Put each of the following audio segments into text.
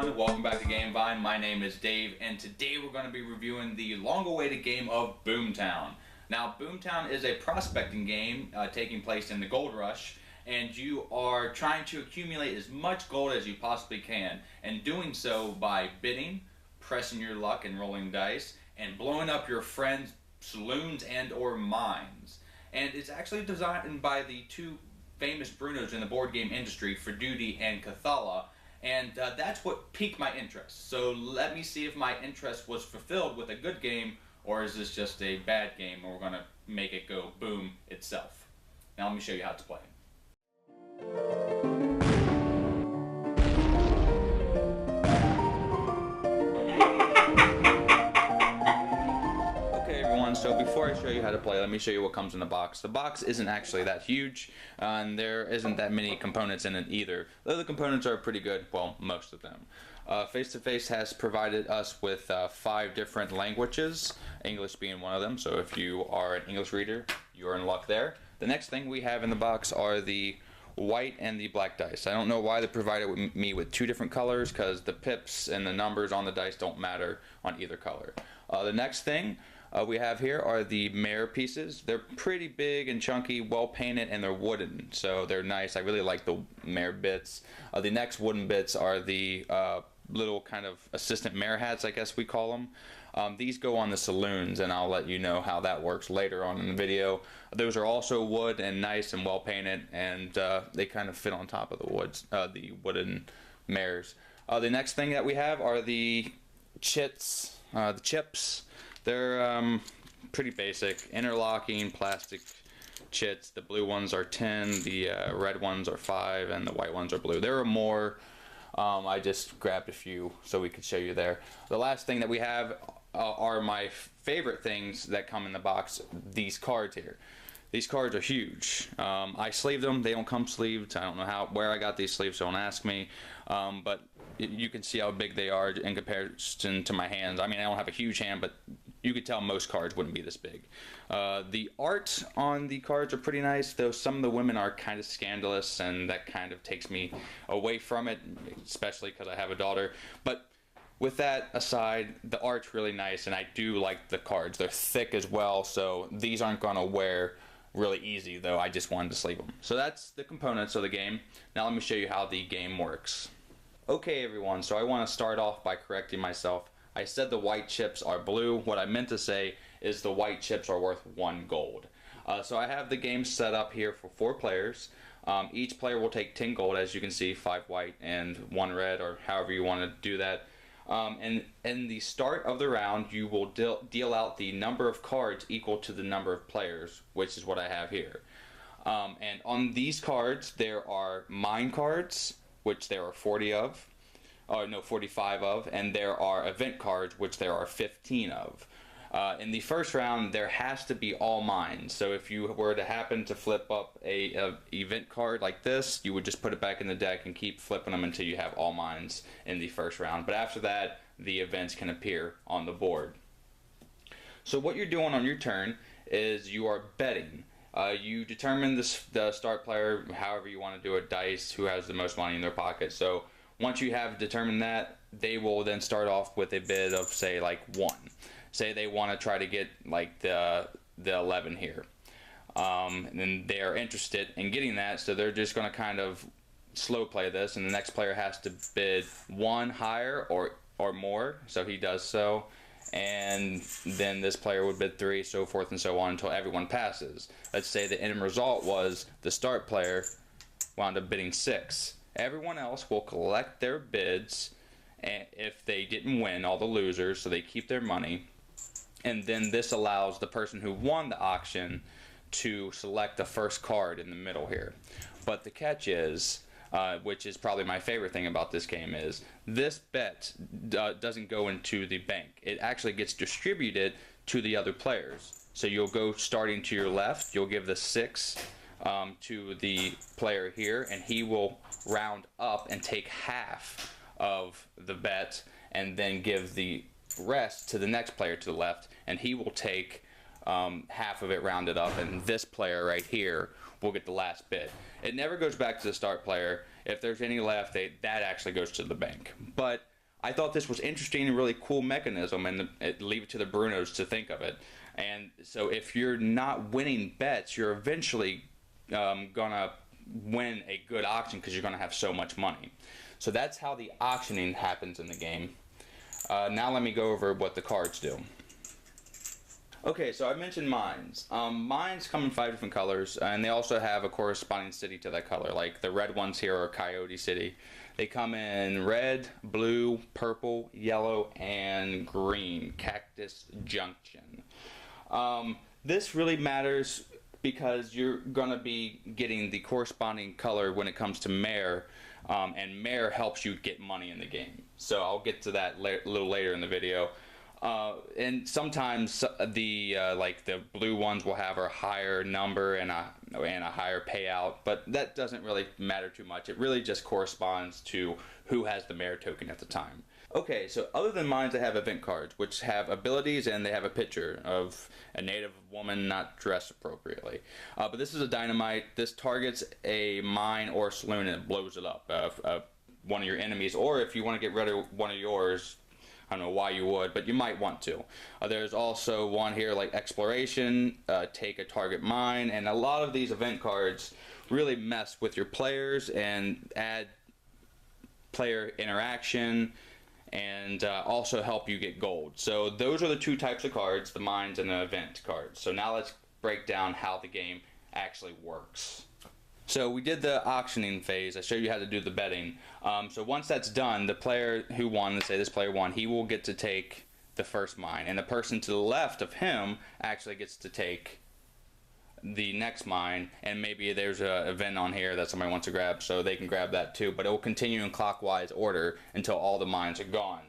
everyone, welcome back to Game Vine. My name is Dave, and today we're going to be reviewing the long-awaited game of Boomtown. Now, Boomtown is a prospecting game taking place in the gold rush, and you are trying to accumulate as much gold as you possibly can, and doing so by bidding, pressing your luck and rolling dice, and blowing up your friends' saloons and or mines. And it's actually designed by the two famous Brunos in the board game industry, For Duty and Cathala, and that's what piqued my interest. So let me see if my interest was fulfilled with a good game, or is this just a bad game and we're going to make it go boom itself. Now let me show you how to play. So before I show you how to play, let me show you what comes in the box. The box isn't actually that huge, and there isn't that many components in it either. Though the components are pretty good, well, most of them. Face to Face has provided us with 5 different languages, English being one of them, so if you are an English reader, you're in luck there. The next thing we have in the box are the white and the black dice. I don't know why they provided me with 2 different colors, because the pips and the numbers on the dice don't matter on either color. The next thing we have here are the mare pieces. They're pretty big and chunky, well painted, and they're wooden, so they're nice. I really like the mare bits. The next wooden bits are the little kind of assistant mare hats, I guess we call them. These go on the saloons, and I'll let you know how that works later on in the video. Those are also wood and nice and well painted, and they kind of fit on top of the wooden mares. The next thing that we have are the chips. They're pretty basic, interlocking plastic chits. The blue ones are 10, the red ones are 5, and the white ones are blue. There are more. I just grabbed a few so we could show you there. The last thing that we have are my favorite things that come in the box, these cards here. These cards are huge. I sleeved them. They don't come sleeved. I don't know where I got these sleeves, so don't ask me. But you can see how big they are in comparison to my hands. I mean, I don't have a huge hand, but you could tell most cards wouldn't be this big. The art on the cards are pretty nice, though some of the women are kind of scandalous, and that kind of takes me away from it, especially because I have a daughter. But with that aside, the art's really nice, and I do like the cards. They're thick as well, so these aren't going to wear really easy, though I just wanted to sleeve them. So that's the components of the game. Now let me show you how the game works. Okay everyone, so I want to start off by correcting myself. I said the white chips are blue. What I meant to say is the white chips are worth 1 gold. So I have the game set up here for 4 players. Each player will take 10 gold, as you can see, 5 white and 1 red, or however you want to do that. And in the start of the round, you will deal out the number of cards equal to the number of players, which is what I have here. And on these cards, there are mine cards, which there are 45 of, and there are event cards, which there are 15 of. In the first round, there has to be all mines. So if you were to happen to flip up a event card like this, you would just put it back in the deck and keep flipping them until you have all mines in the first round. But after that, the events can appear on the board. So what you're doing on your turn is you are betting. You determine the start player however you want to do it, dice, who has the most money in their pocket. So once you have determined that, they will then start off with a bid of, say, like 1. Say they want to try to get like the 11 here. And then they are interested in getting that, so they're just going to kind of slow play this, and the next player has to bid 1 higher or more, so he does so. And then this player would bid 3, so forth and so on until everyone passes. Let's say the end result was the start player wound up bidding 6. Everyone else will collect their bids, and if they didn't win, all the losers, so they keep their money. And then this allows the person who won the auction to select the first card in the middle here. But the catch is, which is probably my favorite thing about this game, is this bet doesn't go into the bank. It actually gets distributed to the other players. So you'll go starting to your left, you'll give the 6 to the player here, and he will round up and take half of the bet, and then give the rest to the next player to the left, and he will take half of it rounded up, and this player right here will get the last bid. It never goes back to the start player. If there's any left, that actually goes to the bank. But I thought this was interesting and really cool mechanism, and leave it to the Brunos to think of it. And so if you're not winning bets, you're eventually gonna win a good auction because you're gonna have so much money. So that's how the auctioning happens in the game. Now let me go over what the cards do. Okay, so I mentioned mines. Mines come in 5 different colors, and they also have a corresponding city to that color. Like the red ones here are Coyote City. They come in red, blue, purple, yellow, and green. Cactus Junction. This really matters because you're gonna be getting the corresponding color when it comes to mare, and mare helps you get money in the game. So I'll get to that a little later in the video. And sometimes the like the blue ones will have a higher number and a higher payout, but that doesn't really matter too much. It really just corresponds to who has the mare token at the time. Okay, so other than mines, I have event cards, which have abilities, and they have a picture of a native woman not dressed appropriately. But this is a dynamite. This targets a mine or saloon and it blows it up. One of your enemies, or if you want to get rid of one of yours, I don't know why you would, but you might want to. There's also one here like exploration, take a target mine, and a lot of these event cards really mess with your players and add player interaction, and also help you get gold. So those are the 2 types of cards, the mines and the event cards. So now let's break down how the game actually works. So we did the auctioning phase. I showed you how to do the betting. So once that's done, the player who won, let's say this player won, he will get to take the first mine, and the person to the left of him actually gets to take the next mine, and maybe there's an event on here that somebody wants to grab, so they can grab that too, but it will continue in clockwise order until all the mines are gone.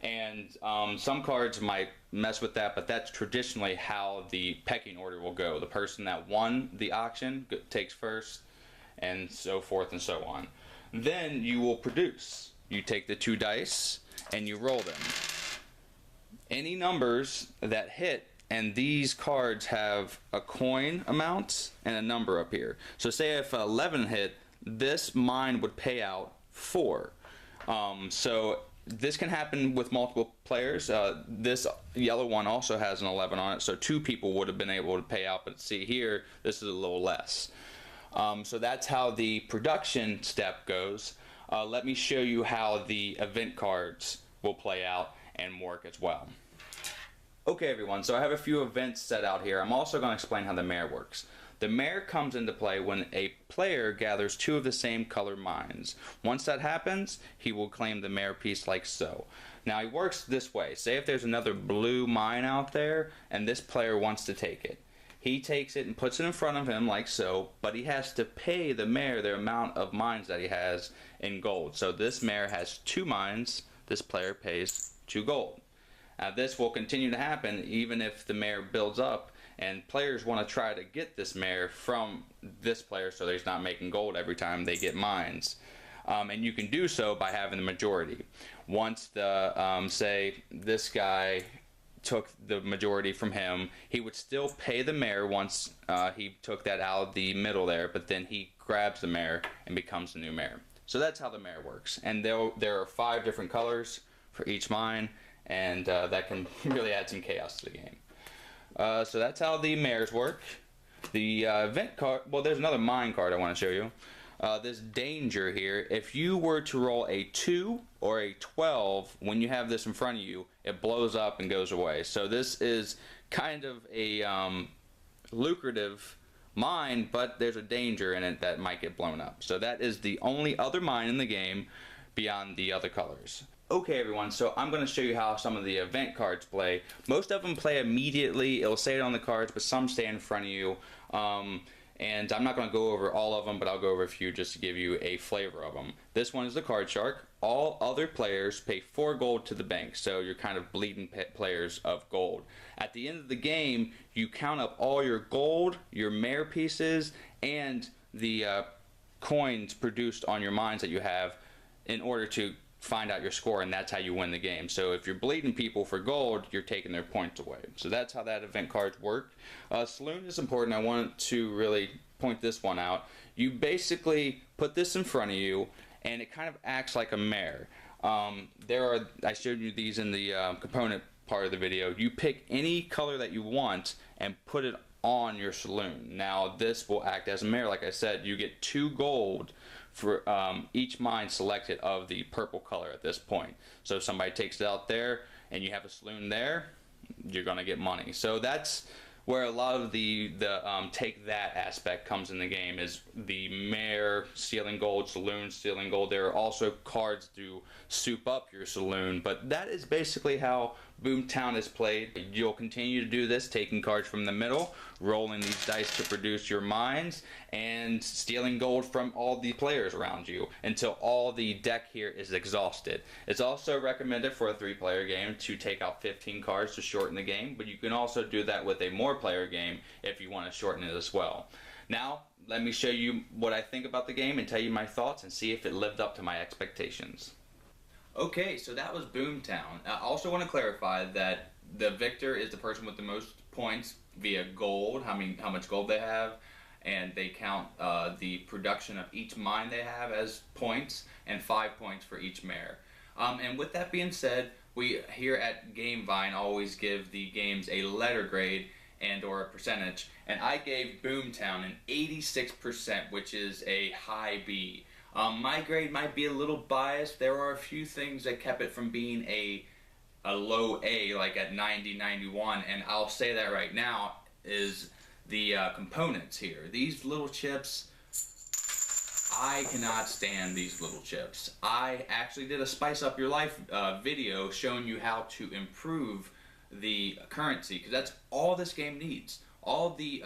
And some cards might mess with that, but that's traditionally how the pecking order will go. The person that won the auction takes first, and so forth and so on. Then you will produce. You take the 2 dice and you roll them. Any numbers that hit, and these cards have a coin amount and a number up here. So say if 11 hit, this mine would pay out 4. So this can happen with multiple players. This yellow one also has an 11 on it, so 2 people would have been able to pay out, but see here, this is a little less. So that's how the production step goes. Let me show you how the event cards will play out and work as well. Okay everyone, so I have a few events set out here. I'm also going to explain how the mare works. The mare comes into play when a player gathers 2 of the same color mines. Once that happens, he will claim the mare piece like so. Now it works this way. Say if there's another blue mine out there and this player wants to take it. He takes it and puts it in front of him like so, but he has to pay the mare the amount of mines that he has in gold. So this mare has 2 mines, this player pays 2 gold. Now this will continue to happen even if the mare builds up and players want to try to get this mare from this player so that he's not making gold every time they get mines. And you can do so by having the majority. Once the, say this guy took the majority from him, he would still pay the mare once he took that out of the middle there, but then he grabs the mare and becomes the new mare. So that's how the mare works. And there are 5 different colors for each mine, and that can really add some chaos to the game. So that's how the mares work. The event card, well, there's another mine card I want to show you. This danger here, if you were to roll a 2 or a 12, when you have this in front of you, it blows up and goes away. So this is kind of a lucrative mine, but there's a danger in it that might get blown up. So that is the only other mine in the game beyond the other colors. Okay everyone, so I'm going to show you how some of the event cards play. Most of them play immediately. It'll say it on the cards, but some stay in front of you. And I'm not going to go over all of them, but I'll go over a few just to give you a flavor of them. This one is the card shark. All other players pay 4 gold to the bank, so you're kind of bleeding players of gold. At the end of the game, you count up all your gold, your mare pieces, and the coins produced on your mines that you have in order to find out your score, and that's how you win the game. So if you're bleeding people for gold, you're taking their points away. So that's how that event cards work. Saloon is important. I want to really point this one out. You basically put this in front of you, and it kind of acts like a mare. I showed you these in the component part of the video. You pick any color that you want and put it on your saloon. Now this will act as a mirror. Like I said, you get 2 gold for each mine selected of the purple color at this point. So if somebody takes it out there and you have a saloon there, you're gonna get money. So that's where a lot of the take that aspect comes in the game, is the mayor stealing gold, saloon stealing gold. There are also cards to soup up your saloon, but that is basically how Boomtown is played. You'll continue to do this, taking cards from the middle, rolling these dice to produce your mines, and stealing gold from all the players around you until all the deck here is exhausted. It's also recommended for a 3-player game to take out 15 cards to shorten the game, but you can also do that with a more player game if you want to shorten it as well. Now, let me show you what I think about the game and tell you my thoughts and see if it lived up to my expectations. Okay, so that was Boomtown. I also want to clarify that the victor is the person with the most points via gold, how much gold they have, and they count the production of each mine they have as points, and 5 points for each mayor. And with that being said, we here at Game Vine always give the games a letter grade and or a percentage, and I gave Boomtown an 86%, which is a high B. My grade might be a little biased. There are a few things that kept it from being a low A, like at 90, 91, and I'll say that right now, is the components here. These little chips, I cannot stand these little chips. I actually did a Spice Up Your Life video showing you how to improve the currency, because that's all this game needs. All the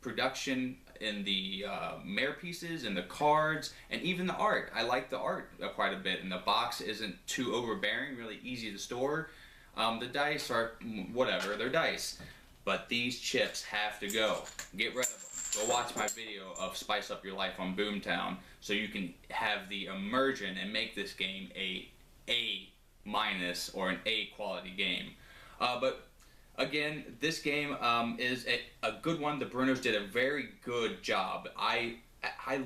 production in the mayor pieces and the cards and even the art. I like the art quite a bit, and the box isn't too overbearing, really easy to store. The dice are whatever, they're dice. But these chips have to go. Get rid of them. Go watch my video of Spice Up Your Life on Boomtown so you can have the immersion and make this game a A- or an A quality game. But again, this game is a good one. The Brunos did a very good job. I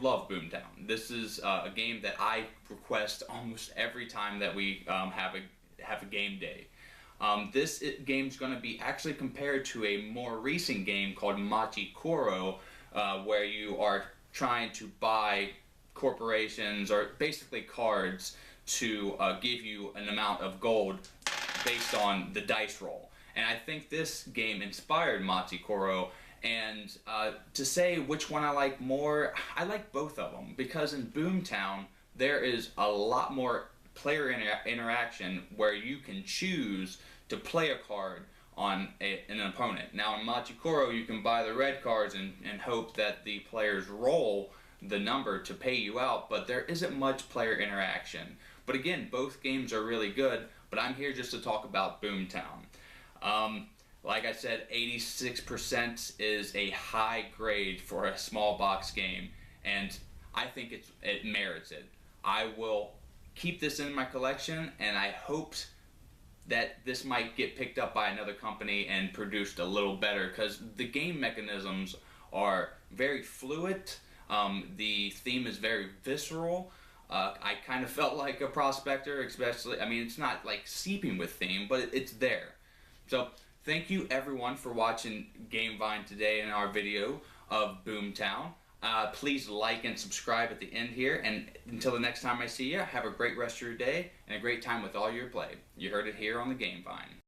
love Boomtown. This is a game that I request almost every time that we have a game day. This game's going to be actually compared to a more recent game called Machi Koro, where you are trying to buy corporations or basically cards to give you an amount of gold based on the dice roll. And I think this game inspired Machi Koro. And to say which one I like more, I like both of them, because in Boomtown there is a lot more player interaction where you can choose to play a card on an opponent. Now in Machi Koro you can buy the red cards and hope that the players roll the number to pay you out, but there isn't much player interaction. But again, both games are really good, but I'm here just to talk about Boomtown. Like I said, 86% is a high grade for a small box game, and I think it merits it. I will keep this in my collection, and I hoped that this might get picked up by another company and produced a little better, because the game mechanisms are very fluid. The theme is very visceral. I kind of felt like a prospector, especially, I mean, it's not like seeping with theme, but it's there. So thank you everyone for watching Game Vine today in our video of Boomtown. Please like and subscribe at the end here, and until the next time I see you, have a great rest of your day and a great time with all your play. You heard it here on the Game Vine.